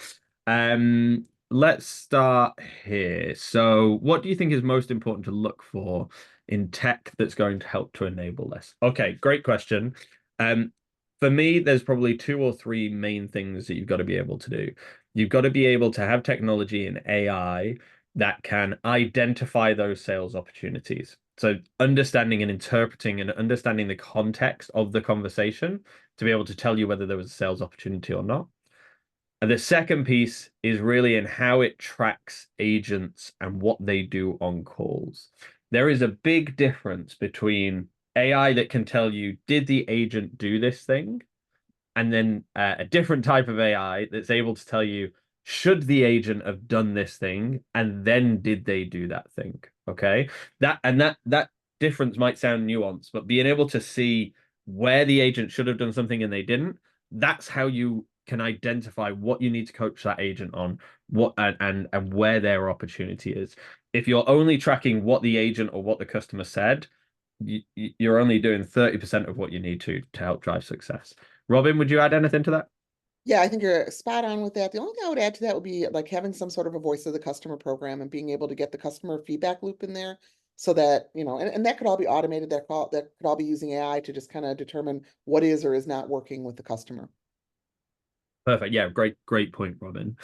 Let's start here. So what do you think is most important to look for in tech that's going to help to enable this? Okay, great question. For me, there's probably 2 or 3 main things that you've got to be able to do. You've got to be able to have technology and AI that can identify those sales opportunities. So understanding and interpreting and understanding the context of the conversation to be able to tell you whether there was a sales opportunity or not. And the second piece is really in how it tracks agents and what they do on calls. There is a big difference between AI that can tell you, did the agent do this thing? And then a different type of AI that's able to tell you, should the agent have done this thing? And then did they do that thing? Okay. That difference might sound nuanced, but being able to see where the agent should have done something and they didn't, that's how you can identify what you need to coach that agent on, what and where their opportunity is. If you're only tracking what the agent or what the customer said, you're only doing 30% of what you need to help drive success. Robin, would you add anything to that? Yeah, I think you're spot on with that. The only thing I would add to that would be like having some sort of a voice of the customer program and being able to get the customer feedback loop in there so that, you know, and that could all be automated. That could all be using AI to just kind of determine what is or is not working with the customer. Perfect. Yeah, great point, Robin.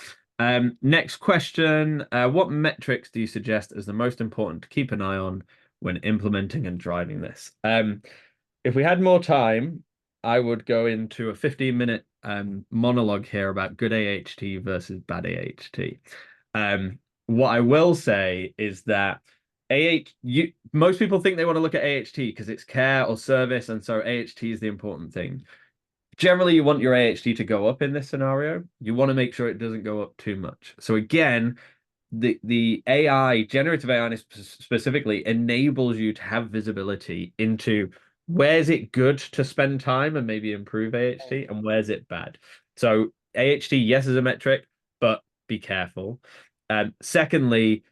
Next question. What metrics do you suggest as the most important to keep an eye on when implementing and driving this? If we had more time, I would go into a 15-minute monologue here about good AHT versus bad AHT. What I will say is that most people think they want to look at AHT because it's care or service, and so AHT is the important thing. Generally, you want your AHT to go up in this scenario. You want to make sure it doesn't go up too much. So again, the AI, generative AI specifically, enables you to have visibility into where's it good to spend time and maybe improve AHT and where's it bad. So AHT, yes, is a metric, but be careful. Secondly,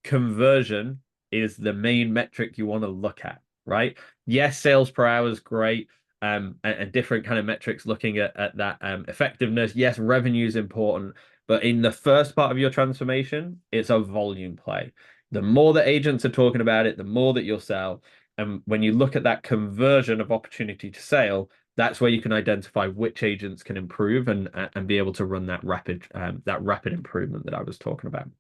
conversion is the main metric you want to look at, right? Yes, sales per hour is great. And different kind of metrics looking at that effectiveness. Yes, revenue is important, but in the first part of your transformation, it's a volume play. The more that agents are talking about it, the more that you'll sell. And when you look at that conversion of opportunity to sale, that's where you can identify which agents can improve and be able to run that rapid improvement that I was talking about.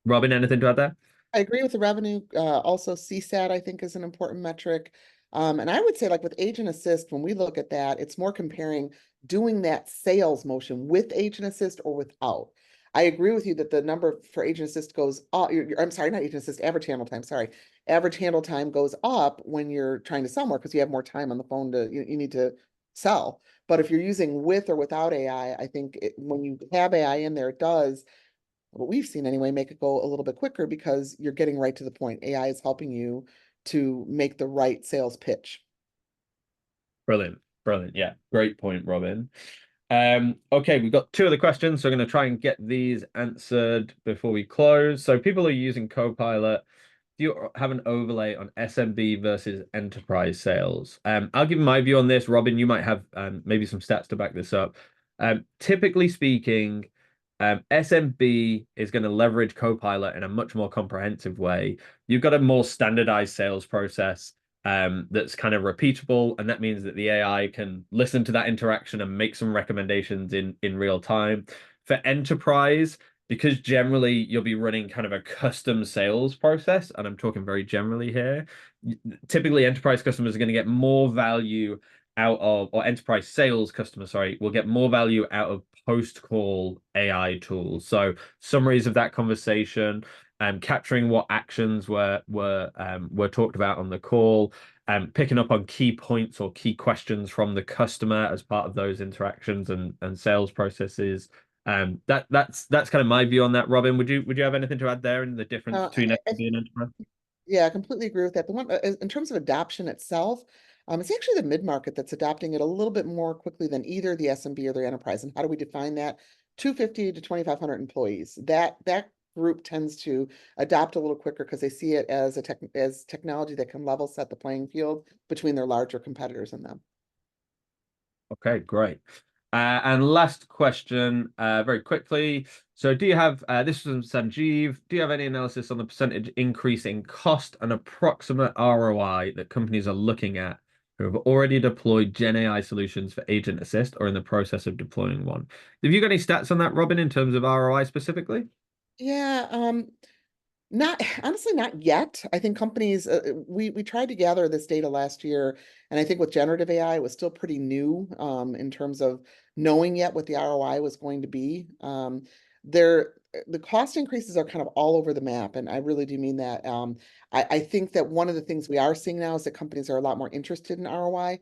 Robin, anything to add there? I agree with the revenue. Also, CSAT, I think, is an important metric. And I would say, like with Agent Assist, when we look at that, it's more comparing doing that sales motion with Agent Assist or without. I agree with you that the number for Agent Assist goes up. I'm sorry, not Agent Assist, average handle time. Sorry. Average handle time goes up when you're trying to sell more because you have more time on the phone you need to sell. But if you're using with or without AI, I think when you have AI in there, it does what we've seen anyway, make it go a little bit quicker because you're getting right to the point. AI is helping you to make the right sales pitch. Brilliant. Yeah, great point, Robin. Okay, we've got 2 other questions, so I'm going to try and get these answered before we close. So people are using Copilot. Do you have an overlay on SMB versus enterprise sales? I'll give my view on this. Robin, you might have maybe some stats to back this up. Typically speaking, SMB is going to leverage Copilot in a much more comprehensive way. You've got a more standardized sales process that's kind of repeatable, and that means that the AI can listen to that interaction and make some recommendations in real time. For enterprise, because generally you'll be running kind of a custom sales process, and I'm talking very generally here, typically enterprise customers are going to get more value out of, or enterprise sales customers, sorry, will get more value out of post-call AI tools. So summaries of that conversation, capturing what actions were talked about on the call, picking up on key points or key questions from the customer as part of those interactions and sales processes. That's kind of my view on that. Robin, would you have anything to add there in the difference between SMB and enterprise? Yeah, I completely agree with that. The one in terms of adoption itself, it's actually the mid-market that's adopting it a little bit more quickly than either the SMB or the enterprise. And how do we define that? 250 to 2,500 employees. That group tends to adopt a little quicker because they see it as as technology that can level set the playing field between their larger competitors and them. Okay, great. And last question, very quickly. So do you have, this was from Sanjeev, do you have any analysis on the percentage increase in cost and approximate ROI that companies are looking at who have already deployed Gen AI solutions for Agent Assist or in the process of deploying one? Have you got any stats on that, Robin, in terms of ROI specifically? Yeah, not honestly, not yet. I think companies, we tried to gather this data last year, and I think with generative AI, it was still pretty new in terms of knowing yet what the ROI was going to be. The cost increases are kind of all over the map, and I really do mean that. I think that one of the things we are seeing now is that companies are a lot more interested in ROI.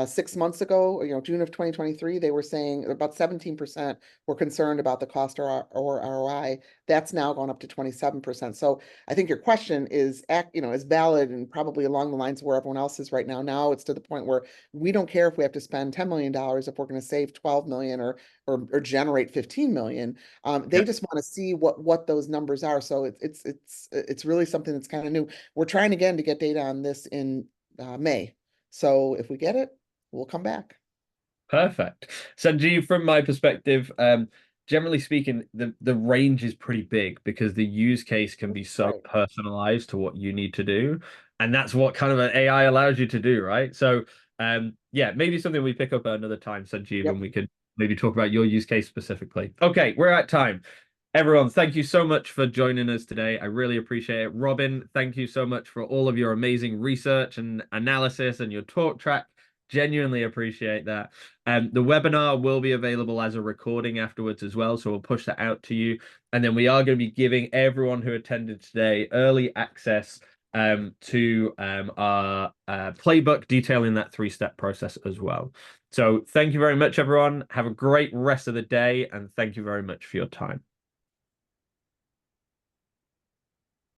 6 months ago, June of 2023, they were saying about 17% were concerned about the cost or ROI. That's now gone up to 27%. So I think your question is valid and probably along the lines of where everyone else is right now. Now it's to the point where we don't care if we have to spend $10 million if we're going to save 12 million or generate 15 million. They just want to see what those numbers are. So it's really something that's kind of new. We're trying again to get data on this in May. So if we get it, we'll come back. Perfect. Sanjeev, from my perspective, generally speaking, the range is pretty big because the use case can be so Right. personalized to what you need to do. And that's what kind of an AI allows you to do, right? So, yeah, maybe something we pick up at another time, Sanjeev, Yep. and we could maybe talk about your use case specifically. Okay, we're at time. Everyone, thank you so much for joining us today. I really appreciate it. Robin, thank you so much for all of your amazing research and analysis and your talk track. Genuinely appreciate that. The webinar will be available as a recording afterwards as well, so we'll push that out to you. And then we are going to be giving everyone who attended today early access to our playbook detailing that 3-step process as well. So thank you very much, everyone. Have a great rest of the day, and thank you very much for your time.